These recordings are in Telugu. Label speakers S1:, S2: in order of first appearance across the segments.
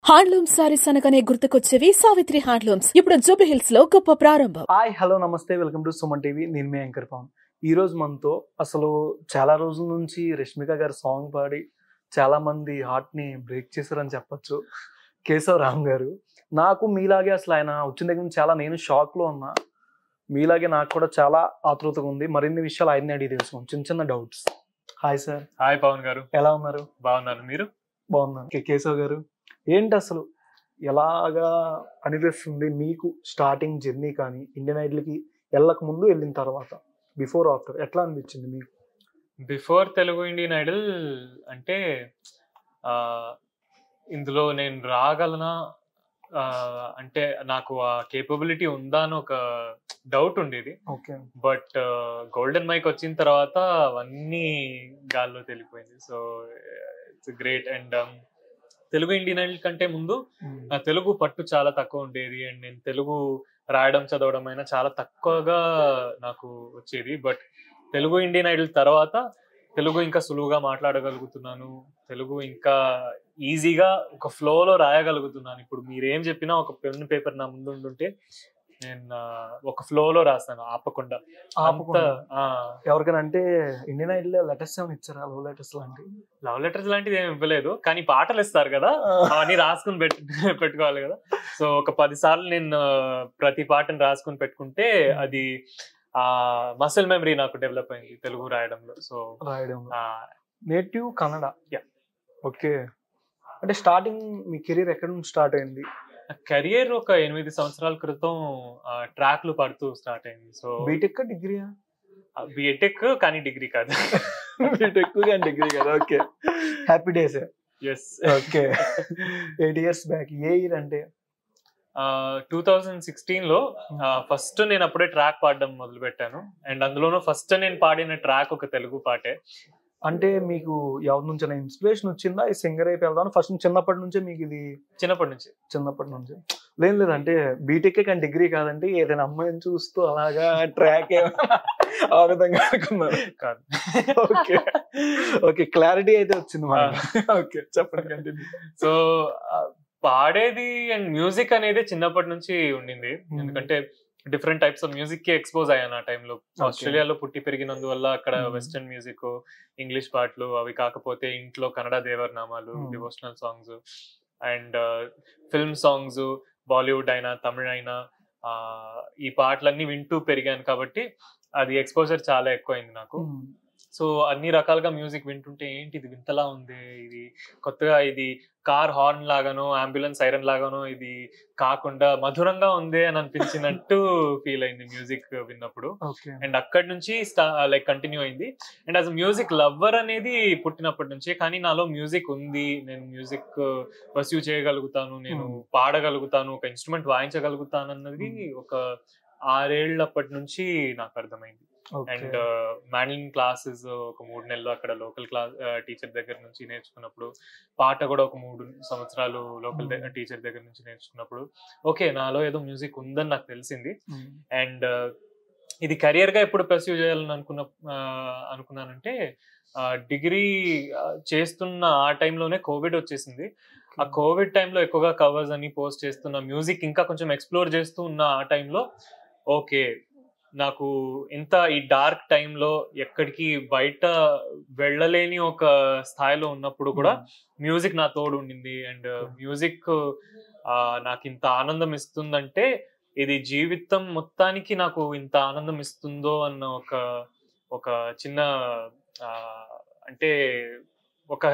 S1: హ్యాండ్లూమ్ సారీస్ అనగానే గుర్తుకొచ్చేవి సావిత్రి హ్యాండ్లూమ్స్. ఇప్పుడు జూబ్లీహిల్స్ లో గొప్ప ప్రారంభం.
S2: హాయ్ హలో నమస్తే, వెల్కమ్ టు సుమన్ టీవీ. నేను మీ యాంకర్ పవన్. ఈ రోజు మనతో అసలు చాలా రోజుల నుంచి రష్మిక గారు సాంగ్ పాడి చాలా మంది హార్ట్ ని బ్రేక్ చేశారని చెప్పొచ్చు. కేశవ్ రామ్ గారు, నాకు మీలాగే అసలు ఆయన వచ్చిన దగ్గర నుంచి చాలా నేను షాక్ లో ఉన్నా. మీలాగే నాకు కూడా చాలా ఆతృతగా ఉంది. మరిన్ని విషయాలు ఆయన్ని అడిగి తెలుసుకున్నాం. చిన్న చిన్న doubts. Hi sir.
S3: Hi Pavan garu,
S2: ఎలా ఉన్నారు?
S3: బాగున్నాను, మీరు?
S2: బాగున్నాను. కేశవ్ గారు, ఏంటి అసలు ఎలాగా అనిపిస్తుంది మీకు స్టార్టింగ్ జర్నీ కానీ ఇండియన్ ఐడల్కి వెళ్ళక ముందు వెళ్ళిన తర్వాత, బిఫోర్ ఆఫ్టర్ ఎట్లా అనిపించింది మీకు?
S3: బిఫోర్ తెలుగు ఇండియన్ ఐడల్ అంటే ఇందులో నేను రాగలనా, అంటే నాకు ఆ కేపబిలిటీ ఉందా అని ఒక డౌట్ ఉండేది.
S2: ఓకే.
S3: బట్ గోల్డెన్ మైక్ వచ్చిన తర్వాత అవన్నీ గాల్లో తెలిపోయింది. So it's great. And Telugu Indian Idol కంటే ముందు తెలుగు పట్టు చాలా తక్కువ ఉండేది. అండ్ నేను తెలుగు రాయడం చదవడం అయినా చాలా తక్కువగా నాకు వచ్చేది. బట్ తెలుగు ఇండియన్ ఐడల్ తర్వాత తెలుగు ఇంకా సులువుగా మాట్లాడగలుగుతున్నాను. తెలుగు ఇంకా ఈజీగా ఒక ఫ్లోలో రాయగలుగుతున్నాను. ఇప్పుడు మీరేం చెప్పినా ఒక పెన్ పేపర్ నా ముందు ఉండుంటే నేను ఒక ఫ్లోలో రాస్తాను, ఆపకుండా.
S2: ఎవరికైనా అంటే ఇండియన్ ఐడల్ లెటర్స్ ఏమైనా ఇచ్చారా? లవ్ లెటర్స్ లాంటివి?
S3: లవ్ లెటర్స్ లాంటిది ఏమి ఇవ్వలేదు, కానీ పాటలు ఇస్తారు కదా, అవన్నీ రాసుకుని పెట్టుకోవాలి కదా. సో ఒక 10 సార్లు నేను ప్రతి పాటను రాసుకుని పెట్టుకుంటే అది మసిల్ మెమరీ నాకు డెవలప్ అయింది తెలుగు రాయడంలో. So
S2: native Kannada. ఓకే. అంటే స్టార్టింగ్ మీ కెరీర్ ఎక్కడ నుంచి స్టార్ట్ అయింది?
S3: కెరియర్ ఒక 8 సంవత్సరాల క్రితం ట్రాక్లు పడుతూ స్టార్ట్ అయింది. సో
S2: బీటెక్ డిగ్రీయా?
S3: బీటెక్ కానీ డిగ్రీ కాదు.
S2: బీటెక్ కానీ డిగ్రీ కాదు. Okay. Happy Days.
S3: Yes.
S2: Okay. 8 years back. ఏ ఇయర్ అంటే?
S3: 2016లో ఫస్ట్ నేను అప్పుడే ట్రాక్ పాడడం మొదలు పెట్టాను. అండ్ అందులోనూ ఫస్ట్ నేను పాడిన ట్రాక్ ఒక తెలుగు పాటే.
S2: అంటే మీకు ఎవరి నుంచి ఇన్స్పిరేషన్ వచ్చిందా ఈ సింగర్ అయిపోయి వెళ్దాం? ఫస్ట్ చిన్నప్పటి నుంచే మీకు ఇది? చిన్నప్పటి నుంచి లేదు అంటే బీటెక్ కానీ డిగ్రీ కాదంటే ఏదైనా అమ్మాయిని చూస్తూ అలాగా ట్రాక్ ఆ విధంగా అనుకున్నారు
S3: కాదు.
S2: ఓకే. ఓకే, క్లారిటీ అయితే వచ్చింది మనకి. ఓకే, చెప్పండి, కంటిన్యూ.
S3: సో పాడేది అండ్ మ్యూజిక్ అనేది చిన్నప్పటి నుంచి ఉండింది. ఎందుకంటే డిఫరెంట్ టైప్స్ ఆఫ్ మ్యూజిక్ కి ఎక్స్పోజ్ అయ్యాను ఆ టైంలో. ఆస్ట్రేలియాలో పుట్టి పెరిగినందువల్ల అక్కడ వెస్టర్న్ మ్యూజిక్, ఇంగ్లీష్ పాటలు, అవి కాకపోతే ఇంట్లో కన్నడ దేవర్నామాలు, devotional songs and film songs, Bollywood అయినా తమిళ్ అయినా ఈ పాటలన్నీ వింటూ పెరిగాను. కాబట్టి అది ఎక్స్పోజర్ చాలా ఎక్కువైంది నాకు. సో అన్ని రకాలుగా మ్యూజిక్ వింటుంటే ఏంటి ఇది వింతలా ఉంది, ఇది కొత్తగా, ఇది కార్ హార్న్ లాగానో అంబులెన్స్ సైరన్ లాగానో ఇది కాకుండా మధురంగా ఉంది అని అనిపించినట్టు ఫీల్ అయింది మ్యూజిక్ విన్నప్పుడు. అండ్ అక్కడి నుంచి కంటిన్యూ అయింది. అండ్ యాజ్ మ్యూజిక్ లవ్వర్ అనేది పుట్టినప్పటి నుంచే. కానీ నాలో మ్యూజిక్ ఉంది, నేను మ్యూజిక్ పర్స్యూ చేయగలుగుతాను, నేను పాడగలుగుతాను, ఒక ఇన్స్ట్రుమెంట్ వాయించగలుగుతాను అన్నది ఒక 6 ఏళ్ళప్పటి నుంచి నాకు అర్థమైంది. అండ్ మ్యాండ్లిన్ క్లాసెస్ ఒక 3 నెలలు అక్కడ లోకల్ క్లాస్ టీచర్ దగ్గర నుంచి నేర్చుకున్నప్పుడు, పాట కూడా ఒక 3 సంవత్సరాలు లోకల్ టీచర్ దగ్గర నుంచి నేర్చుకున్నప్పుడు ఓకే నాలో ఏదో మ్యూజిక్ ఉందని నాకు తెలిసింది. అండ్ ఇది కెరియర్ గా ఎప్పుడు పర్స్యూ చేయాలని అనుకున్నానంటే డిగ్రీ చేస్తున్న ఆ టైంలోనే కోవిడ్ వచ్చేసింది. ఆ కోవిడ్ టైంలో ఎక్కువగా కవర్స్ అని పోస్ట్ చేస్తున్న, మ్యూజిక్ ఇంకా కొంచెం ఎక్స్ప్లోర్ చేస్తూ ఉన్న ఆ టైంలో ఓకే నాకు ఇంత ఈ డార్క్ టైంలో ఎక్కడికి బయట వెళ్ళలేని ఒక స్థాయిలో ఉన్నప్పుడు కూడా మ్యూజిక్ నా తోడు ఉండింది. అండ్ మ్యూజిక్ నాకు ఇంత ఆనందం ఇస్తుందంటే ఇది జీవితం మొత్తానికి నాకు ఇంత ఆనందం ఇస్తుందో అన్న ఒక చిన్న అంటే ఒక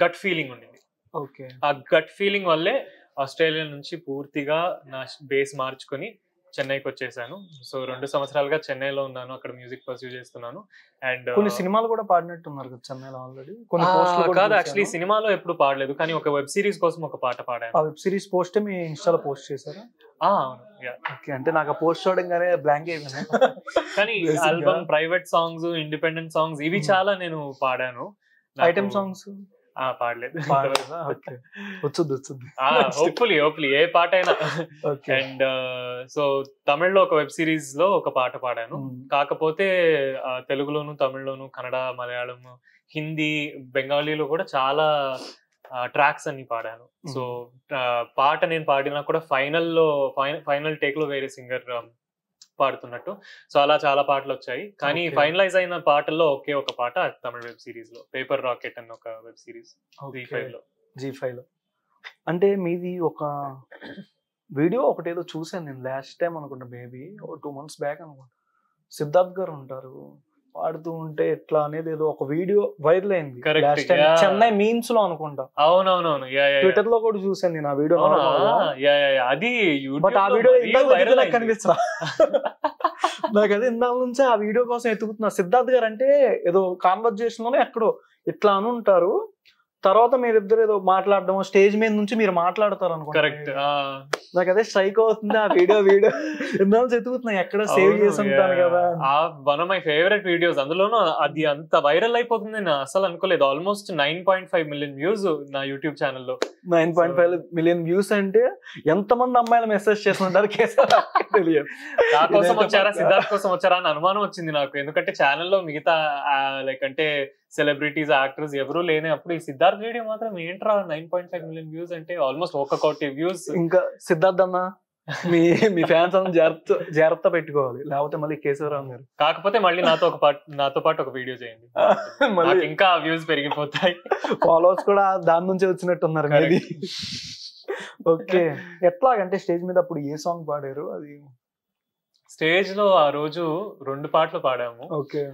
S3: గట్ ఫీలింగ్ ఉండింది.
S2: ఓకే. ఆ
S3: గట్ ఫీలింగ్ వల్లే ఆస్ట్రేలియా నుంచి పూర్తిగా నా బేస్ మార్చుకొని చెన్నైకి వచ్చేసాను. సో 2 సంవత్సరాలుగా చెన్నైలో ఉన్నాను, అక్కడ మ్యూజిక్ పర్స్యూ చేస్తున్నాను. అండ్
S2: కొన్ని సినిమాలు కూడా పాడినట్టున్నారు కదా చెన్నైలో ఆల్రెడీ?
S3: కాదు, యాక్చువల్లీ సినిమాలో ఎప్పుడు పాడలేదు, కానీ ఒక వెబ్ సిరీస్ కోసం ఒక పాట పాడాను.
S2: ఆ వెబ్ సిరీస్ పోస్ట్ మీ ఇన్స్టాలో పోస్ట్ చేశారా?
S3: అవును.
S2: ఓకే. అంటే నాకు పోస్ట్ చూడంగానే బ్లాంక్ అయిపోయింది.
S3: కానీ album, private songs, independent songs ఇవి చాలా నేను పాడాను.
S2: ఐటమ్ సాంగ్స్
S3: పాడలేదు. హోప్ఫుల్లీ ఏ పాట అయినా. అండ్ సో తమిళ్లో ఒక వెబ్ సిరీస్ లో ఒక పాట పాడాను. కాకపోతే తెలుగులోను, తమిళ్లోను, కన్నడ, మలయాళం, హిందీ, బెంగాలీలో కూడా చాలా ట్రాక్స్ అన్ని పాడాను. సో పాట నేను పాడినా కూడా ఫైనల్ టేక్ లో వేరే సింగర్ పాడుతున్నట్టు. సో అలా చాలా పాటలు వచ్చాయి. కానీ ఫైనలైజ్ అయిన పాటల్లో ఒకే ఒక పాట తమిళ వెబ్ సిరీస్ లో పేపర్ రాకెట్ అని ఒక వెబ్ సిరీస్
S2: G5 లో. అంటే మీది ఒక వీడియో ఒకటేదో చూసాను నేను లాస్ట్ టైం అనుకుంటా, మేబీ 2 months బ్యాక్ అనుకుంటా. సిద్ధార్థ్ గారు ఉంటారు పాడుతూ ఉంటే ఎట్లా అనేది ఏదో ఒక వీడియో వైరల్ అయింది లాస్ట్ టైం చెన్నై మీమ్స్ లో అనుకుంటా.
S3: అవునవునవును,
S2: ట్విట్టర్ లో కూడా చూసాను నేను ఆ వీడియో.
S3: అది
S2: బట్ ఆ వీడియో నాకు కనిపిస్తా నాకు అదే ఇందాక నుంచే ఆ వీడియో కోసం ఎత్తుకుతున్నా. సిద్ధార్థ్ గారు అంటే ఏదో కాన్వర్జేషన్ లోనే ఎక్కడో ఇట్లా అని ఉంటారు, తర్వాత మీరిద్దరు ఏదో మాట్లాడడం స్టేజ్ మీద నుంచి మీరు మాట్లాడతారు అనుకుంటా.
S3: కరెక్ట్.
S2: నాకు అదే స్ట్రైక్ అవుతుంది ఆ వీడియో ఎన్నో ఎత్తుకుతున్నాయి ఎక్కడ సేవ్ చేసి ఉంటాను కదా.
S3: One of my favourite videos. అందులోనూ అది అంత వైరల్ అయిపోతుంది నేను అసలు అనుకోలేదు. ఆల్మోస్ట్ 9.5 million వ్యూస్ నా యూట్యూబ్ ఛానల్లో.
S2: 9.5 million వ్యూస్ అంటే ఎంత మంది అమ్మాయిలు మెసేజ్ చేస్తుంటారు తెలియదు.
S3: నా కోసం వచ్చారా సిద్ధార్థ్ కోసం వచ్చారా అని అనుమానం వచ్చింది నాకు. ఎందుకంటే ఛానల్లో మిగతా లైక్ అంటే సెలబ్రిటీస్ యాక్టర్స్ ఎవరూ లేని అప్పుడు ఈ సిద్ధార్థ్ వీడియో మాత్రం ఏంట్రా 9.5 million వ్యూస్ అంటే ఆల్మోస్ట్ 1 కోటి వ్యూస్.
S2: ఇంకా సిద్ధార్థ్ అన్న మీ ఫ్యాన్స్ అందరూ జాగ్రత్త పెట్టుకోవాలి, లేకపోతే మళ్ళీ కేశవరావు గారు.
S3: కాకపోతే మళ్ళీ నాతో పాటు ఒక వీడియో చేయండి, ఇంకా వ్యూస్ పెరిగిపోతాయి.
S2: ఫాలోవర్స్ కూడా దాని నుంచే వచ్చినట్టున్నారు. ఓకే, ఎట్లాగంటే స్టేజ్ మీద అప్పుడు ఏ సాంగ్ పాడారు? అది
S3: స్టేజ్ లో ఆ రోజు 2 పాటలు పాడాము.
S2: ఓకే,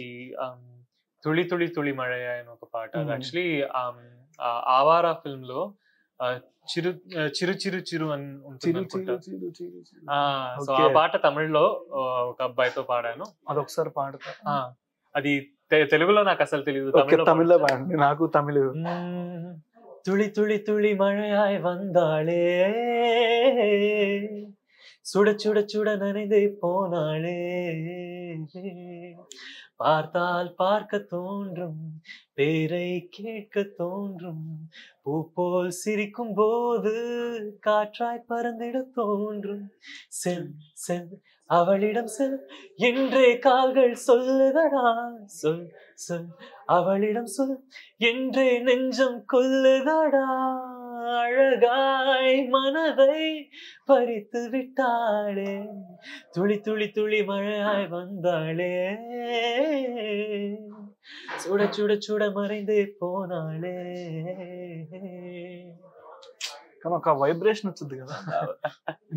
S3: ఈ తుళి తుళి తుళి మഴయ అని ఒక పాట. యాక్చువల్లీ ఆవారా ఫిల్మ్ లో చిరు చిరు చిరు చిరు అని ఉంటుంది. సో ఆ పాట తమిళ్లో ఒక అబ్బాయితో పాడాను.
S2: అదొకసారి పాడతా.
S3: అది తెలుగులో నాకు అసలు తెలియదు,
S2: తమిళ్లో పాడండి. నాకు తమిళ.
S3: తుళి తుళి తుళి మഴയായി வந்தாளே சுட சுட சுட நனைந்தே போனாளே பார்த்தால் பார்க்க தோன்றும் பேரை கேட்க தோன்றும் பூ போல் சிரிக்கும் போது காற்றாய் பறந்திட தோன்றும் செல் செல் அவளிடம் செல் என்றே கால்கள் சொல்லுதடா சொல் சொல் அவளிடம் சொல் என்றே நெஞ்சம் கொல்லுதடா அழகாய் மனதை பறித்து விட்டாளே துளி துளி துளி மழையாய் வந்தாளே சுட சுட சுட மறைந்தே போனாளே.
S2: కానీ ఒక వైబ్రేషన్ వచ్చింది కదా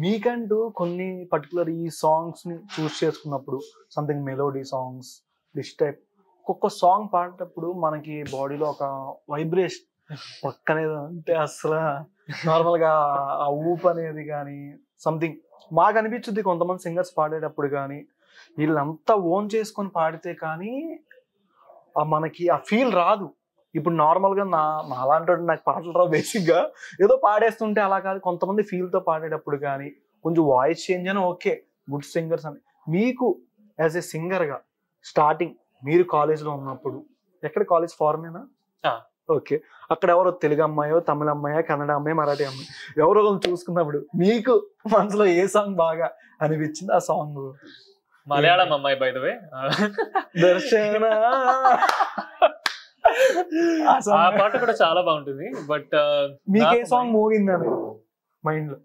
S2: మీకంటూ కొన్ని పర్టికులర్ ఈ సాంగ్స్ ని చూస్ చేసుకున్నప్పుడు, something melody songs this type, ఒక్కొక్క సాంగ్ పాడేటప్పుడు మనకి బాడీలో ఒక వైబ్రేషన్ పక్కనేది అంటే అసలు నార్మల్ గా ఆ ఊపు అనేది కానీ సంథింగ్ మాకు అనిపించుద్ది. కొంతమంది సింగర్స్ పాడేటప్పుడు కానీ వీళ్ళంతా ఓన్ చేసుకొని పాడితే కానీ మనకి ఆ ఫీల్ రాదు. ఇప్పుడు నార్మల్ గా అలాంటి నాకు పాటలు రావు బేసిక్ గా, ఏదో పాడేస్తుంటే అలా కాదు. కొంతమంది ఫీల్ తో పాడేటప్పుడు కానీ కొంచెం వాయిస్ చేంజ్ అని ఓకే గుడ్ సింగర్స్ అని. మీకు యాజ్ ఏ సింగర్ గా స్టార్టింగ్ మీరు కాలేజ్ లో ఉన్నప్పుడు, ఎక్కడ కాలేజ్ ఫార్మేనా? ఓకే, అక్కడ ఎవరో తెలుగు అమ్మాయో తమిళ అమ్మాయో కన్నడ అమ్మాయి మరాఠీ అమ్మాయి ఎవరో చూసుకున్నప్పుడు మీకు మనసులో ఏ సాంగ్ బాగా అనిపించింది? ఆ సాంగ్
S3: మలయాళం అమ్మాయి బై ద వే,
S2: దర్శన.
S3: ఆ పాట కూడా చాలా బాగుంటుంది. బట్
S2: మీకు ఏ సాంగ్ మోగిందని మైండ్ లో?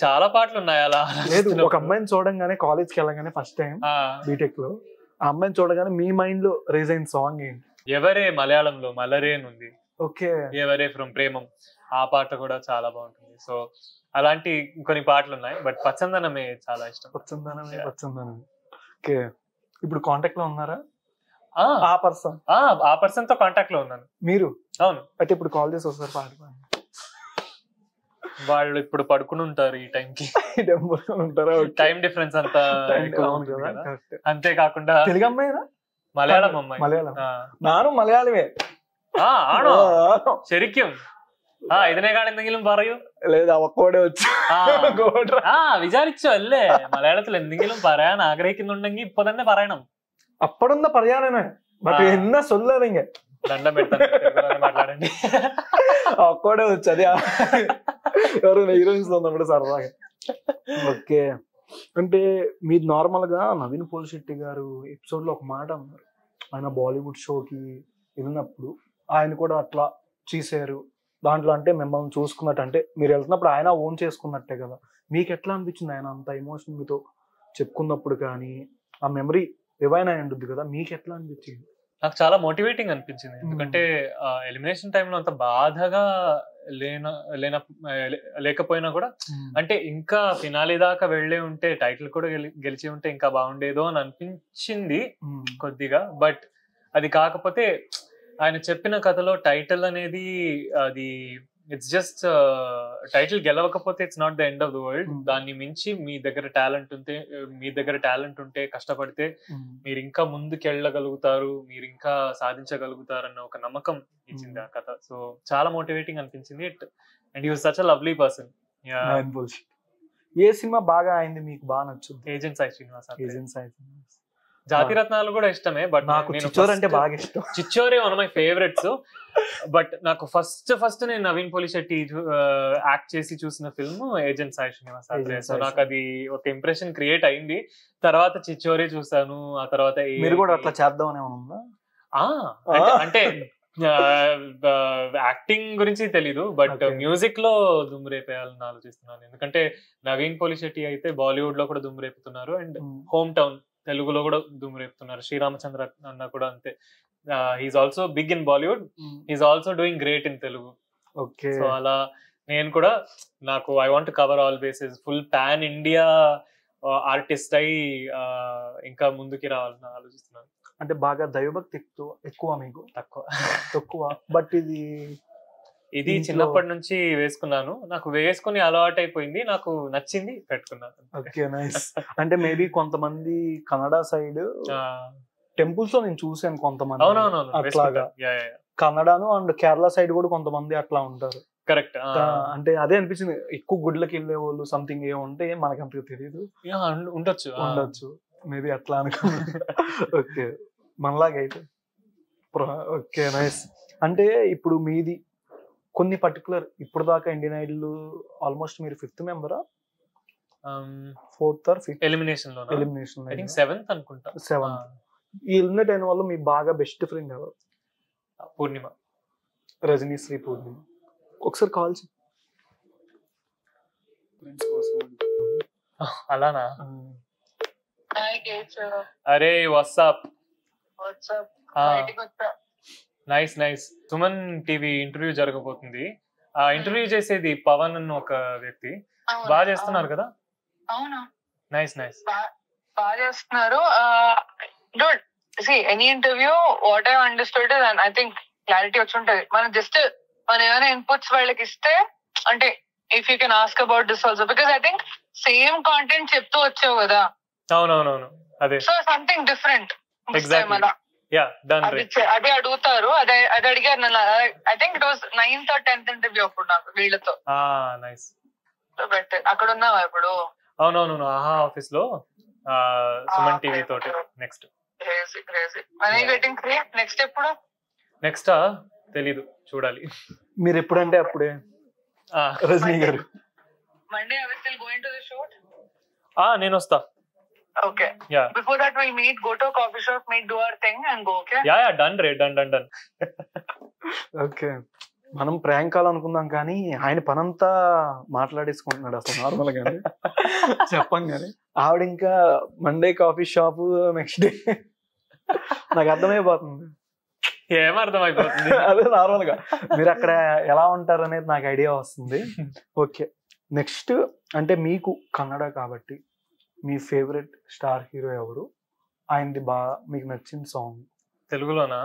S3: చాలా పాటలు ఉన్నాయి అలా.
S2: లేదు, ఒక అమ్మాయిని చూడంగానే కాలేజ్కి వెళ్ళగానే ఫస్ట్ టైం బీటెక్ లో ఆ అమ్మాయిని చూడగానే మీ మైండ్ లో రేజ్ అయిన సాంగ్ ఏంటి?
S3: ఎవరే మలయాళంలో మలరే ఉంది.
S2: ఓకే,
S3: ఎవరే ఫ్రమ్ ప్రేమం, ఆ పాట కూడా చాలా బాగుంటుంది. సో అలాంటి కొన్ని పాటలు ఉన్నాయి. బట్ పచ్చందనమే చాలా ఇష్టం.
S2: పచ్చందనమే. ఓకే, ఇప్పుడు కాంటాక్ట్ లో ఉన్నారా
S3: ఆ పర్సన్ తో కాంటాక్ట్ లో ఉన్నాను.
S2: మీరు?
S3: అవును.
S2: అయితే ఇప్పుడు కాల్ చేసి ఒకసారి పాడుకోండి.
S3: వాళ్ళు ఇప్పుడు పడుకుని ఉంటారు ఈ టైంకి. టైం డిఫరెన్స్ అంతా అంతేకాకుండా
S2: తెలుగు అమ్మాయినా
S3: మలయాళం అమ్మాయి?
S2: మలయాళం. నాను మలయాళమే.
S3: ആണോ? ശരിക്കും? ഇതിനേക്കാൾ എന്തെങ്കിലും പറയൂ. വിചാരിച്ചോ അല്ലേ മലയാളത്തിൽ എന്തെങ്കിലും പറയാൻ ആഗ്രഹിക്കുന്നുണ്ടെങ്കിൽ ഇപ്പൊ തന്നെ പറയണം.
S2: അപ്പഴൊന്നും പറയാനാണ്. എന്നാ സൊല്ലാതീങ്ക.
S3: దండం పెడతాను మాట్లాడండి.
S2: ఒక్కడే వచ్చు అది ఎవరైనా హీరోయిన్స్ లో ఉన్నప్పుడు సరదాగా. ఓకే, అంటే మీరు నార్మల్ గా నవీన్ పోలిశెట్టి గారు ఎపిసోడ్ లో ఒక మాట అన్నారు, ఆయన బాలీవుడ్ షోకి వెళ్ళినప్పుడు ఆయన కూడా అట్లా చేశారు దాంట్లో, అంటే మిమ్మల్ని చూసుకున్నట్టు, అంటే మీరు వెళ్తున్నప్పుడు ఆయన ఓన్ చేసుకున్నట్టే కదా, మీకు ఎట్లా అనిపించింది ఆయన అంత ఎమోషన్ మీతో చెప్పుకున్నప్పుడు? కానీ ఆ మెమరీ రివైన్ అయి ఉంటుంది కదా, మీకు ఎట్లా అనిపించింది?
S3: నాకు చాలా మోటివేటింగ్ అనిపించింది. ఎందుకంటే ఎలిమినేషన్ టైంలో అంత బాధగా లేకపోయినా కూడా, అంటే ఇంకా ఫినాలే దాకా వెళ్ళే ఉంటే, టైటిల్ కూడా గెలిచి ఉంటే ఇంకా బాగుండేదో అని అనిపించింది కొద్దిగా. బట్ అది కాకపోతే ఆయన చెప్పిన కథలో టైటిల్ అనేది అది ఇట్స్ జస్ట్ టైటిల్ గెలవకపోతే it's not the end of the world. దాన్ని మించి మీ దగ్గర టాలెంట్ ఉంటే కష్టపడితే మీరు ఇంకా ముందుకెళ్ళగలుగుతారు, మీరు ఇంకా సాధించగలుగుతారు అన్న ఒక నమ్మకం ఇచ్చింది ఆ కథ. సో చాలా మోటివేటింగ్ అనిపించింది. And he was such a lovely person.
S2: A cinema బాగా అయింది మీకు బాగా నచ్చుంది?
S3: ఏజెంట్ సాయి శ్రీనివాస్.
S2: జాతిరత్నాలు
S3: కూడా ఇష్టమే, బట్
S2: నాకు చిచ్చోర్ అంటే బాగా ఇష్టం.
S3: Chhichhore one of my favourites. But నాకు ఫస్ట్ నేను నవీన్ పోలిశెట్టి యాక్ట్ చేసి చూసిన film agent Sai Srinivas. So నాకు అది ఒక ఇంప్రెషన్ క్రియేట్ అయింది. తర్వాత చిచ్చోరే చూసాను. ఆ తర్వాత
S2: మీరు కూడా అట్లా చేద్దామని ఉందా?
S3: అంటే యాక్టింగ్ గురించి తెలీదు, బట్ మ్యూజిక్ లో దుమ్మురేపేయాలని ఆలోచిస్తున్నాను. ఎందుకంటే నవీన్ పోలిశెట్టి అయితే బాలీవుడ్ లో కూడా దుమ్మురేపుతున్నారు, అండ్ హోమ్ టౌన్ తెలుగులో కూడా దుమ్మురేపుతున్నారు. శ్రీరామచంద్ర అన్న కూడా అంతే. He's also big in Bollywood, he's also doing great in Telugu.
S2: Okay.
S3: So అలా నేను కూడా నాకు I want cover all bases, full pan India artist అయి ఇంకా ముందుకి రావాలని ఆలోచిస్తున్నాను.
S2: అంటే బాగా దైవభక్తి ఎక్కువ మీకు? తక్కువ. బట్ ఇది
S3: చిన్నప్పటి నుంచి వేసుకున్నాను, నాకు వేసుకుని అలవాటు అయిపోయింది, నాకు నచ్చింది, పెట్టుకున్నాను.
S2: Okay, nice. అంటే మేబీ కొంతమంది కన్నడ సైడ్ టెంపుల్స్ లో నేను చూసాను కొంతమంది అట్లాగా, కన్నడను అండ్ కేరళ సైడ్ కూడా కొంతమంది అట్లా ఉంటారు.
S3: కరెక్ట్.
S2: అంటే అదే అనిపించింది, ఎక్కువ గుడ్లకి వెళ్ళే వాళ్ళు సంథింగ్ ఏముంటే మనకి అంతగా తెలియదు. ఉండొచ్చు మేబీ అట్లా అనుకున్నా. ఓకే, మనలాగైతే. Okay, nice. అంటే ఇప్పుడు మీది కొన్ని పర్టికులర్ ఇప్పుడు దాకా ఇండియన్ ఐడల్ ఆల్మోస్ట్ మీరు 5th మెంబరా? 4th or 5th?
S3: Elimination లో 7th అనుకుంటా.
S2: 7th. ఈ ఎలిమినేట్ అయిన వాళ్ళు మీ బాగా బెస్ట్ ఫ్రెండ్ ఎవరు?
S3: పూర్ణిమ,
S2: రజనీశ్రీ పూర్ణిమ. ఒకసారి కాల్ చేయి.
S3: అలానా? అరే WhatsApp. Nice nice. Suman TV interview జరగబోతుంది. ఆ ఇంటర్వ్యూ చేసేది పవన్ అన్న ఒక వ్యక్తి. బాగా చేస్తున్నారు కదా?
S4: అవునా?
S3: నైస్ నైస్,
S4: బాగా చేస్తున్నారు. Any interview what I understood and I think clarity వచ్చి ఉంటది. మనం జస్ట్ మనం ఏమైనా ఇన్పుట్స్ వాళ్ళకి ఇస్తే, అంటే if you can ask about this also, because I think same content చెప్తూ వచ్చావు కదా.
S3: అవునవునవును, అదే.
S4: So something different.
S3: అదే
S4: అడుగుతారు. అది అడిగారు నన్ను. I think it was 9th or 10th interview అప్పుడు నాకు వీళ్ళతో. అక్కడ ఉన్నావా ఇప్పుడు?
S3: అవునవును, ఆహా ఆఫీస్ లో సుమన్ టీవీ తోటి. నెక్స్ట్
S4: నెక్స్ట్ ఎప్పుడు?
S3: నెక్స్ట్ తెలీదు, చూడాలి.
S2: మీరు ఎప్పుడంటే అప్పుడే. రజనీ గారు
S4: Monday I will still going to the shoot.
S3: నేను వస్తా.
S4: Okay. Yeah. Before that we'll meet, go to a coffee shop, do our thing and go, okay?
S3: Yeah, done.
S2: Okay. మనం ప్రాంక్ కాల్ అనుకుందాం కానీ ఆయన పనంతా మాట్లాడేసుకుంటున్నాడు అసలు నార్మల్ గానే. చెప్పం కానీ ఆవిడ ఇంకా Monday coffee shop, next day. నాకు అర్థమైపోతుంది.
S3: ఏమర్థమైపోతుంది?
S2: అదే నార్మల్ గా మీరు అక్కడ ఎలా ఉంటారు అనేది నాకు ఐడియా వస్తుంది. ఓకే, నెక్స్ట్ అంటే మీకు కన్నడ కాబట్టి మీ ఫేవరెట్ స్టార్ హీరో ఎవరు? ఆయనది బాగా మీకు నచ్చిన సాంగ్?
S3: తెలుగులోనా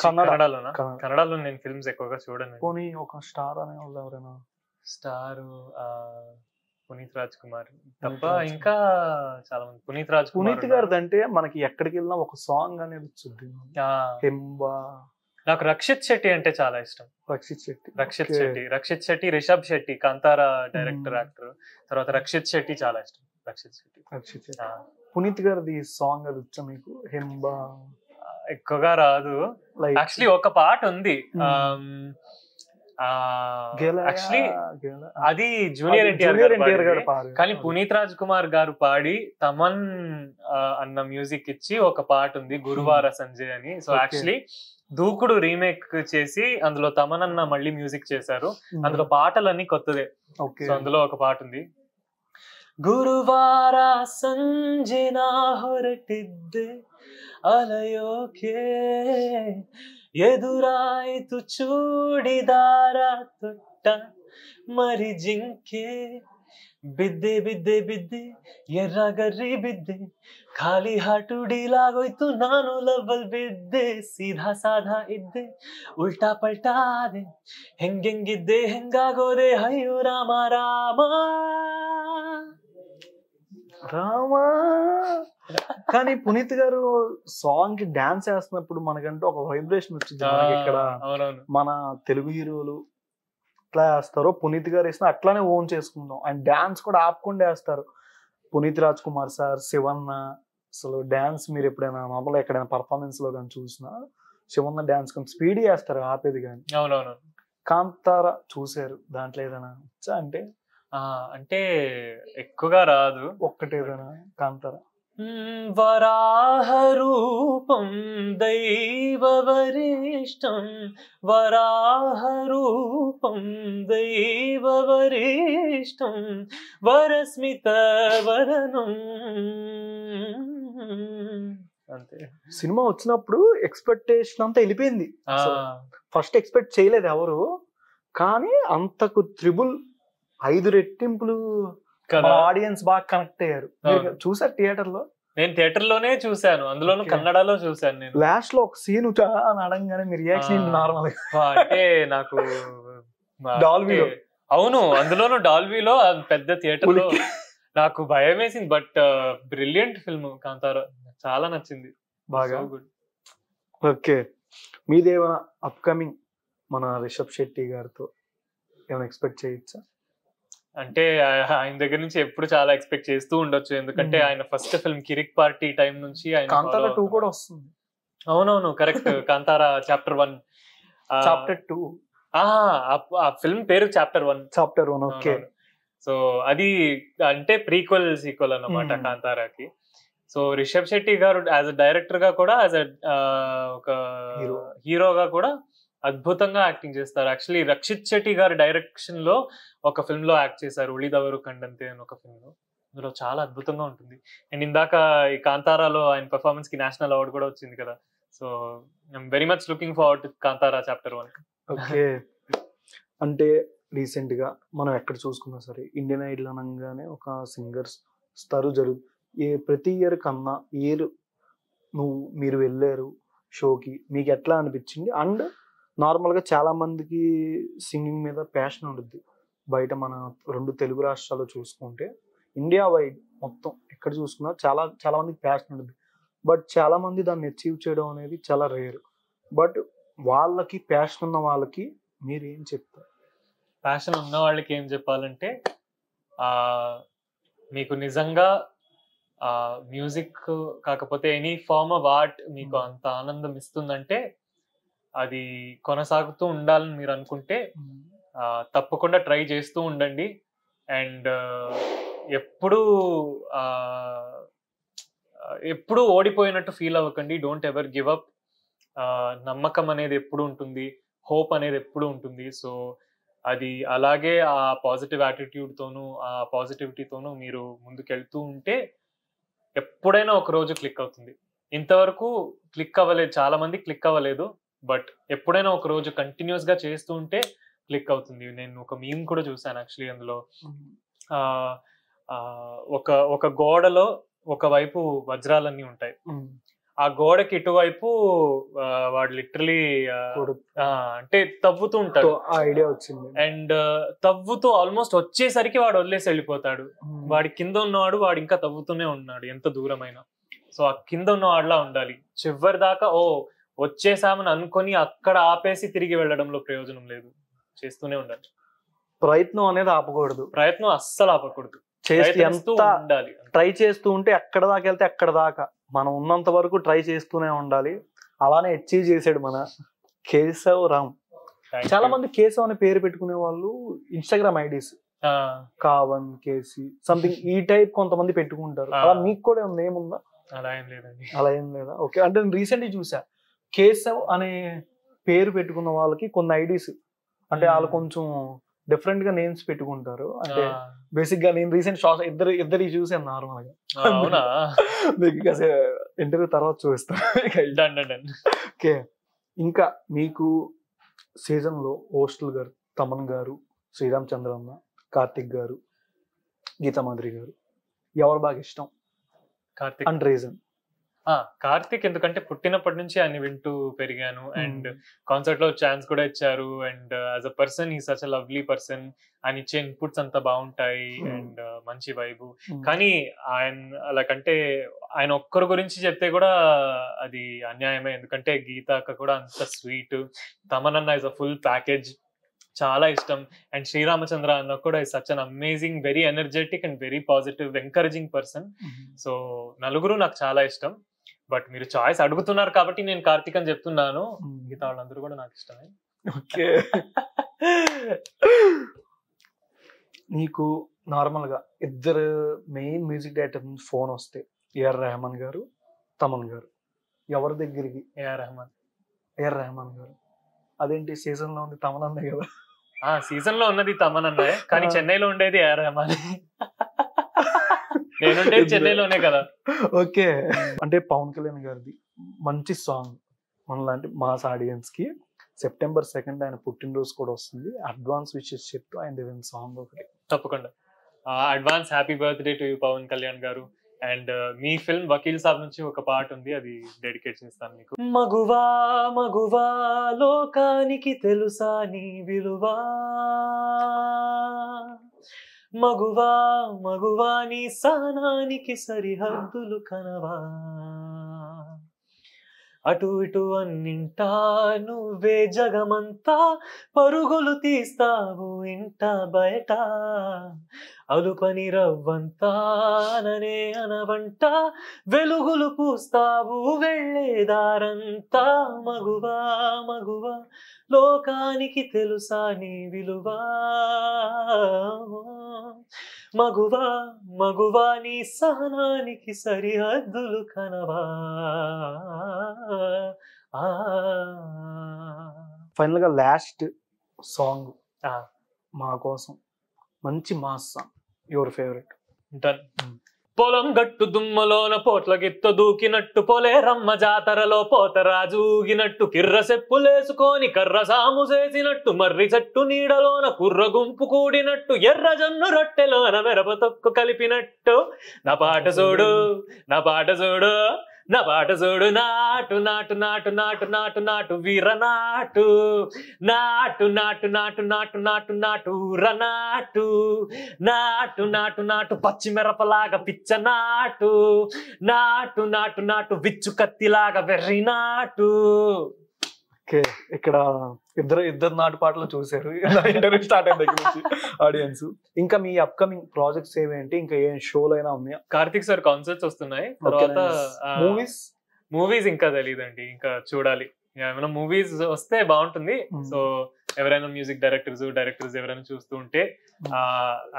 S2: కన్నడలోనా?
S3: కన్నడలో నేను ఫిల్మ్స్ ఎక్కువగా చూడను.
S2: పోనీ ఒక స్టార్ అనే వాళ్ళు ఎవరైనా?
S3: స్టార్ పునీత్ రాజ్ కుమార్ తప్ప ఇంకా చాలా మంది. పునీత్
S2: గారిది అంటే మనకి ఎక్కడికి వెళ్ళినా ఒక సాంగ్ అనేది వచ్చింది.
S3: నాకు రక్షిత్ శెట్టి అంటే చాలా ఇష్టం. Rakshit Shetty, Rishab Shetty Kantara director actor. తర్వాత రక్షిత్ శెట్టి చాలా ఇష్టం.
S2: పునీత్ గారిది సాంగ్ అది వచ్చా మీకు? హెంబా
S3: ఎక్కువగా రాదు. యాక్చువల్లీ ఒక పాట ఉంది, యాక్చువల్లీ అది జూనియర్ ఎన్టీఆర్ గారు, కానీ పునీత్ రాజ్ కుమార్ గారు పాడి తమన్ అన్న మ్యూజిక్ ఇచ్చి ఒక పాట ఉంది, గురువార సంజయ్ అని. సో యాక్చువల్లీ దూకుడు రీమేక్ చేసి అందులో తమనన్న మళ్ళీ మ్యూజిక్ చేశారు. అందులో పాటలన్నీ కొత్తదే. సో అందులో ఒక పాట ఉంది, ಗುರುವಾರ ಸಂಜೆ ನಾ ಹೊರಟಿದ್ದೆ ಅಲೆಯೋಕೆ ಎದುರಾಯಿತು ಚೂಡಿದಾರ ತೊಟ್ಟ ಮರಿ ಜಿಂಕೆ ಬಿದ್ದೆ ಬಿದ್ದೆ ಬಿದ್ದೆ ಎರ್ರಗರ್ರಿ ಬಿದ್ದೆ ಖಾಲಿ ಹಾಟು ಡೀಲಾಗೋಯ್ತು ನಾನು ಲವ್ವಲ್ ಬಿದ್ದೆ ಸೀದಾ ಸಾಧಾ ಇದ್ದೆ ಉಲ್ಟಾ ಪಲ್ಟಾ ಆದೆ ಹೆಂಗೆಂಗಿದ್ದೆ ಹೆಂಗಾಗೋದೆ ಅಯ್ಯೋ ರಾಮ ರಾಮ
S2: రామా. కానీ పునీత్ గారు సాంగ్ కి డాన్స్ వేస్తున్నప్పుడు మనకంటూ ఒక వైబ్రేషన్ వచ్చింది. ఇక్కడ మన తెలుగు హీరోలు ఎట్లా వేస్తారో పునీత్ గారు వేసిన అట్లానే ఓన్ చేసుకుందాం. అండ్ డాన్స్ కూడా ఆపకుండా వేస్తారు. పునీత్ రాజ్ కుమార్ సార్, శివన్న, అసలు డాన్స్ మీరు ఎప్పుడైనా మామూలుగా ఎక్కడైనా పర్ఫార్మెన్స్ లో కానీ చూసినా శివన్న డాన్స్ కొంచెం స్పీడ్ చేస్తారు, ఆపేది కానీ.
S3: అవునవును.
S2: కాంతారా చూసారు, దాంట్లో ఏదైనా అంటే
S3: అంటే ఎక్కువగా రాదు,
S2: ఒక్కటేదైనా కాంతారా.
S3: వరాహ రూపం దైవవరిష్టం వరాహ రూపం దైవవరిష్టం వరస్మిత వదనం అంతే.
S2: సినిమా వచ్చినప్పుడు ఎక్స్పెక్టేషన్ అంతా వెళ్ళిపోయింది. ఫస్ట్ ఎక్స్పెక్ట్ చేయలేదు ఎవరు, కానీ అంతకు 5 రెట్టింపులు ఆడియన్స్ బాగా కనెక్ట్ అయ్యారు. చూసారు థియేటర్ లో?
S3: నేను థియేటర్ లోనే చూసాను, అందులోనూ కన్నడలో చూసాను. నేను
S2: లాస్ట్ లో ఒక సీన్ అనడంగానే మీ రియాక్షన్ నార్మల్
S3: అంటే నాకు
S2: డాల్బీలో,
S3: అవును అందులోనూ డాల్బీలో పెద్ద థియేటర్ లో నాకు భయం వేసింది. బట్ బ్రిలియంట్ ఫిల్మ్ కాంతారా, చాలా నచ్చింది బాగా.
S2: ఓకే, మీదేమైనా అప్కమింగ్ మన రిషబ్ శెట్టి గారితో ఏమైనా ఎక్స్పెక్ట్ చేయొచ్చా?
S3: అంటే ఆయన దగ్గర నుంచి ఎప్పుడు చాలా ఎక్స్పెక్ట్ చేస్తూ ఉండొచ్చు, ఎందుకంటే ఆయన first film Kirik party time నుంచి ఆయన
S2: కాంతారా 2 కూడా వస్తుంది.
S3: అవునవును కరెక్ట్, కాంతారా చాప్టర్ 1
S2: చాప్టర్ 2
S3: ఆ ఫిల్మ్ పేరు చాప్టర్ 1.
S2: ఓకే.
S3: సో అది అంటే ప్రీక్వెల్ సీక్వెల్ అన్నమాట కాంతారాకి. సో రిషబ్ శెట్టి గారు యాజ్ అ డైరెక్టర్ గా కూడా, యాజ్ ఒక హీరోగా కూడా అద్భుతంగా యాక్టింగ్ చేస్తారు. యాక్చువల్లీ రక్షిత్ శెట్టి గారి డైరెక్షన్ లో ఒక ఫిల్మ్ లో యాక్ట్ చేశారు, ఉళిదవరు కండంతే అని ఒక ఫిల్మ్ లో. అందులో చాలా అద్భుతంగా ఉంటుంది. అండ్ ఇందాక ఈ కాంతారాలో ఆయన పెర్ఫార్మెన్స్ కి నేషనల్ అవార్డు కూడా వచ్చింది కదా. So I'm very much looking forward to Kantara chapter 1.
S2: Okay, అంటే రీసెంట్ గా మనం ఎక్కడ చూసుకున్నా సరే ఇండియన్ ఐడల్ అనగానే ఒక సింగర్స్ వస్తారు జరుగుతుంది. ప్రతి ఇయర్ కన్నా ఇయర్ మీరు వెళ్ళారు షోకి, మీకు ఎట్లా అనిపించింది? అండ్ నార్మల్గా చాలా మందికి సింగింగ్ మీద ప్యాషన్ ఉంటుంది. బయట మన 2 తెలుగు రాష్ట్రాల్లో చూసుకుంటే ఇండియా వైడ్ మొత్తం ఎక్కడ చూసుకున్నా చాలా చాలా మందికి ప్యాషన్ ఉంటుంది. బట్ చాలా మంది దాన్ని అచీవ్ చేయడం అనేది చాలా రేర్. బట్ వాళ్ళకి ప్యాషన్ ఉన్న వాళ్ళకి మీరు ఏం చెప్తారు?
S3: ప్యాషన్ ఉన్న వాళ్ళకి ఏం చెప్పాలంటే, మీకు నిజంగా మ్యూజిక్ కాకపోతే ఎనీ ఫార్మ్ ఆఫ్ ఆర్ట్ మీకు అంత ఆనందం ఇస్తుందంటే అది కొనసాగుతూ ఉండాలని మీరు అనుకుంటే తప్పకుండా ట్రై చేస్తూ ఉండండి. అండ్ ఎప్పుడు ఓడిపోయినట్టు ఫీల్ అవ్వకండి. Don't ever give up. నమ్మకం అనేది ఎప్పుడు ఉంటుంది, హోప్ అనేది ఎప్పుడు ఉంటుంది. సో అది అలాగే ఆ పాజిటివ్ యాటిట్యూడ్తోనూ ఆ పాజిటివిటీతోనూ మీరు ముందుకెళ్తూ ఉంటే ఎప్పుడైనా ఒక రోజు క్లిక్ అవుతుంది. ఇంతవరకు క్లిక్ అవ్వలేదు, చాలా మంది క్లిక్ అవ్వలేదు. బట్ ఎప్పుడైనా ఒక రోజు కంటిన్యూస్ గా చేస్తూ ఉంటే క్లిక్ అవుతుంది. నేను ఒక మీమ్ కూడా చూసాను యాక్చువల్లీ. అందులో ఒక గోడలో ఒకవైపు వజ్రాలన్నీ ఉంటాయి, ఆ గోడకి ఇటువైపు వాడు లిటరలీ అంటే తవ్వుతూ ఉంటాడు.
S2: ఐడియా వచ్చింది.
S3: అండ్ తవ్వుతూ ఆల్మోస్ట్ వచ్చేసరికి వాడు వదిలేసి వెళ్ళిపోతాడు. వాడి కింద ఉన్నవాడు వాడు ఇంకా తవ్వుతూనే ఉన్నాడు ఎంత దూరమైనా. సో ఆ కింద ఉన్నవాడులా ఉండాలి. చివరి దాకా వచ్చేసామని అనుకొని అక్కడ ఆపేసి తిరిగి వెళ్ళడంలో ప్రయోజనం లేదు. చేస్తూనే ఉండాలి.
S2: ప్రయత్నం అనేది ఆపకూడదు.
S3: ప్రయత్నం అస్సలు ఆపకూడదు.
S2: ఉండాలి. ట్రై చేస్తూ ఉంటే ఎక్కడ దాకా వెళ్తే అక్కడ దాకా మనం ఉన్నంత వరకు ట్రై చేస్తూనే ఉండాలి. అలానే అచీవ్ చేసాడు మన కేశవ్ రామ్. చాలా మంది కేశవ్ అనే పేరు పెట్టుకునే వాళ్ళు ఇన్స్టాగ్రామ్ ఐడీస్ కావన్ కేసి సంథింగ్ ఈ టైప్ కొంతమంది పెట్టుకుంటారు. అలా మీకు కూడా నేమ్ ఉందా?
S3: అలా ఏం లేదండి.
S2: అలా ఏం లేదా? ఓకే, అంటే నేను రీసెంట్లీ చూసా కేశవ్ అనే పేరు పెట్టుకున్న వాళ్ళకి కొన్ని ఐడీస్ అంటే వాళ్ళు కొంచెం డిఫరెంట్ గా నేమ్స్ పెట్టుకుంటారు. అంటే బేసిక్ గా నేను రీసెంట్ షార్ట్స్ ఇద్దరు చూసాను నార్మల్ గా.
S3: అవునా?
S2: మీకు ఇంటర్వ్యూ తర్వాత చూపిస్తాను. ఓకే, ఇంకా మీకు సీజన్ లో హోస్టల్ గారు, తమన్ గారు, శ్రీరామ్ చంద్రన్న, కార్తిక్ గారు, గీతా మాధురి గారు ఎవరు బాగా ఇష్టం?
S3: Karthik
S2: and reason?
S3: కార్తిక్ ఎందుకంటే పుట్టినప్పటి నుంచి ఆయన వింటూ పెరిగాను అండ్ కాన్సర్ట్ లో ఛాన్స్ కూడా ఇచ్చారు. అండ్ యాజ్ అ పర్సన్ ఈ సచ్ అ లవ్లీ పర్సన్. ఆయన ఇచ్చే ఇన్పుట్స్ అంతా బాగుంటాయి అండ్ మంచి వైబు. కానీ అలాకంటే ఆయన ఒక్కరి గురించి చెప్తే కూడా అది అన్యాయమే. ఎందుకంటే గీత అక్క కూడా అంత స్వీట్, తమనన్న ఇస్ అ ఫుల్ ప్యాకేజ్, చాలా ఇష్టం. అండ్ శ్రీరామచంద్ర అన్న కూడా is such an amazing, very energetic and very positive, encouraging person. So నలుగురు నాకు చాలా ఇష్టం. బట్ మీరు చాయిస్ అడుగుతున్నారు కాబట్టి నేను కార్తిక్ అని చెప్తున్నాను. మిగతా వాళ్ళందరూ కూడా నాకు ఇష్టమే.
S2: ఓకే, నీకు నార్మల్ గా ఇద్దరు మెయిన్ మ్యూజిక్ డైరెక్టర్ ఫోన్ వస్తే ఏఆర్ రెహమాన్ గారు, తమన్ గారు, ఎవరి దగ్గరికి?
S3: ఏఆర్ రెహమాన్.
S2: ఏఆర్ రెహమాన్ గారు. అదేంటి సీజన్ లో ఉంది తమన్ అన్నయ్య కదా?
S3: సీజన్ లో ఉన్నది తమన్ అన్నయ్య, కానీ చెన్నైలో ఉండేది ఏఆర్ రెహమాన్. నేనుండేది చెన్నైలోనే కదా.
S2: ఓకే, అంటే పవన్ కళ్యాణ్ గారిది మంచి సాంగ్ మనలాంటి మాస్ ఆడియన్స్ కి September 2nd ఆయన పుట్టినరోజు కూడా వస్తుంది. అడ్వాన్స్ విషెస్ చెప్తూ ఆయన సాంగ్ ఒకటి.
S3: తప్పకుండా. Advance happy birthday to you Pavan Kalyan garu. And మీ ఫిల్మ్ వకీల్ సాబ్ నుంచి ఒక పాట ఉంది, అది డెడికేషన్ ఇస్తాను మీకు. మగువా మగువా లోకానికి తెలుసా నీ విలువా, మగువా మగువా నీ సహనానికి సరిహద్దులు కనవా, అటు ఇటు అన్నింటా నువ్వే జగమంతా పరుగులు తీస్తావు ఇంట బయట, అలుపని రవ్వంతా అననే అనవంట వెలుగులు పూస్తావు వెళ్ళేదారంతా, మగువా మగువా లోకానికి తెలుసా నీ విలువా, మగువా మగువా నీ సహనానికి సరిహద్దులు కనవా.
S2: ఫైనల్ గా లాస్ట్ సాంగ్ మా కోసం మంచి mass song, your favourite?
S3: Done. పొలం గట్టు దుమ్మలోన పోట్ల గిత్త దూకినట్టు, పొలే రమ్మ జాతరలో పోతరాజు ఊగినట్టు, కిర్ర సెప్పులేసుకొని కర్ర సాము చేసినట్టు, మర్రి చెట్టు నీడలోన కుర్ర గుంపు కూడినట్టు, ఎర్ర జొన్ను రొట్టెలోన మెరప తొక్కు కలిపినట్టు, నా పాట చూడు నా పాట చూడు నా పాట చూడు, నాటు నాటు నాటు నాటు నాటు నాటు వీర నాటు, నాటు నాటు నాటు నాటు నాటు నాటు రనాటు, నాటు నాటు నాటు పచ్చిమిరపలాగా పిచ్చ నాటు, నాటు నాటు నాటు విచ్చు కత్తిలాగా వెర్రి నాటు.
S2: ఓకే, ఇక్కడ ఇద్దరు నాటు పాటలు చూసారు ఇంటర్వ్యూ స్టార్ట్ అయిన దగ్గర నుంచి ఆడియన్స్. ఇంకా మీ అప్కమింగ్ ప్రాజెక్ట్స్ ఏమేంటి? ఇంకా ఏం షోలు అయినా ఉన్నాయా?
S3: కార్తిక్ సార్ కాన్సర్ట్స్ వస్తున్నాయి. తర్వాత మూవీస్ ఇంకా తెలియదండి, ఇంకా చూడాలి. ఏమైనా మూవీస్ వస్తే బాగుంటుంది. సో ఎవరైనా మ్యూజిక్ డైరెక్టర్స్ ఎవరైనా చూస్తూ ఉంటే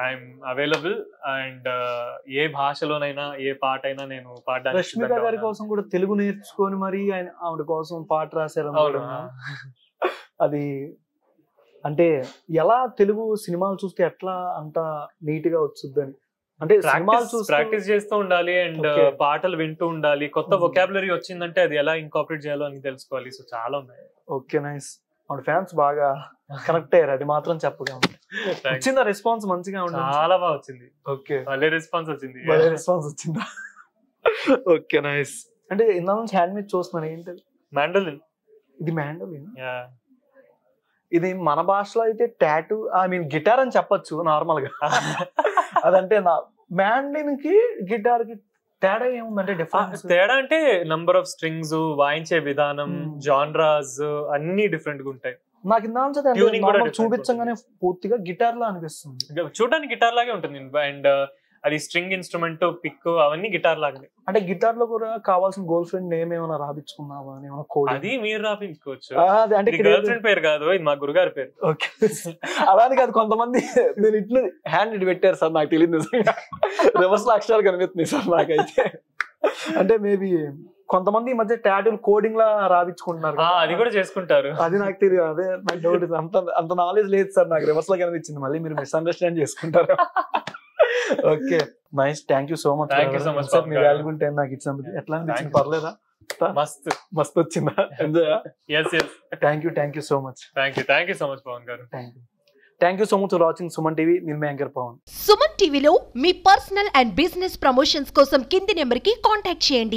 S3: ఐఎమ్ అవైలబుల్. అండ్ ఏ భాషలోనైనా ఏ పాట అయినా నేను పాడడానికి.
S2: రష్మిక గారి కోసం కూడా తెలుగు నేర్చుకొని మరి ఆవిడ కోసం పాట రాశారు. అది అంటే ఎలా తెలుగు సినిమాలు చూస్తే ఎట్లా అంత నీట్ గా వచ్చుద్దని? అంటే
S3: ప్రాక్టీస్ చేస్తూ ఉండాలి అండ్ పాటలు వింటూ ఉండాలి. కొత్త వొకాబులరీ వచ్చిందంటే అది ఎలా ఇంకాపరేట్ చేయాలో అని తెలుసుకోవాలి. సో చాలా ఉన్నాయి.
S2: Okay, nice. మన ఫ్యాన్స్ బాగా కనెక్ట్ అయ్యారు, అది మాత్రం చెప్పగలను. వచ్చిందా రెస్పాన్స్? మంచిగా ఉంది,
S3: చాలా బాగా వచ్చింది.
S2: ఓకే,
S3: భలే రెస్పాన్స్ వచ్చింది.
S2: వచ్చిందా? Okay, nice. అంటే ఇందా నుంచి హ్యాండ్ మీద చూస్తున్నాను, ఏంటది?
S3: మ్యాండోలిన్.
S2: ఇది మ్యాండోలిన్. ఇది మన భాషలో అయితే టాటూ, ఐ మీన్ గిటార్ అని చెప్పొచ్చు నార్మల్ గా. అదంటే నా మ్యాండోలిన్ కి గిటార్ కి తేడా ఏముందంటే? డిఫరెన్స్
S3: తేడా అంటే నంబర్ ఆఫ్ స్ట్రింగ్స్, వాయించే విధానం, జాన్రాస్ అన్ని డిఫరెంట్ గా ఉంటాయి.
S2: నాకు ఇందా చూపించగానే పూర్తిగా గిటార్ లా అనిపిస్తుంది.
S3: చూడడానికి గిటార్ లాగే ఉంటుంది. అండ్ అది స్ట్రింగ్ ఇన్స్ట్రుమెంట్, పిక్ అవన్నీ గిటార్ లాగే.
S2: అంటే గిటార్ లో కూడా కావాల్సిన గర్ల్ ఫ్రెండ్ నేమ్ ఏమైనా రాపించుకున్నావా?
S3: అది మీరు రాపించుకోవచ్చు.
S2: అంటే
S3: గర్ల్ ఫ్రెండ్ పేరు కాదు, ఇది మా గురుగారి పేరు.
S2: ఓకే, అలానే కాదు. కొంతమంది నేను ఇట్లా హ్యాండ్ ఇటు పెట్టారు సార్, నాకు తెలియదు. రివర్స్ లో అక్షరాలు కనిపిస్తుంది సార్ నాకైతే. అంటే మేబీ కొంతమంది ఈ మధ్య టాటూలు కోడింగ్ లా రాపించుకుంటున్నారు కదా.
S3: అది కూడా చేసుకుంటారు.
S2: అది నాకు తెలియదు, అదే నాకు డౌట్. అంత నాలెడ్జ్ లేదు సార్ నాకు. రివర్స్ లో కనిపించింది, మళ్ళీ మీరు మిస్అండర్స్టాండ్ చేసుకుంటారు. Okay nice, thank you so much. Sir మీ వాల్యుబుల్ టైం నాకు ఇచ్చినందుకు. ఎట్లా అనిపించింది? పర్లేదా? మస్తు వచ్చిందా? Enjoy? Thank you so much.
S3: Thank you so much Pavan గారు.
S2: Thank you so much for watching Suman TV. నేను మీ యాంకర్ పవన్.
S5: సుమన్ టీవీలో మీ పర్సనల్ అండ్ బిజినెస్ ప్రమోషన్స్ కోసం కింది నెంబర్ కి కాంటాక్ట్ చేయండి.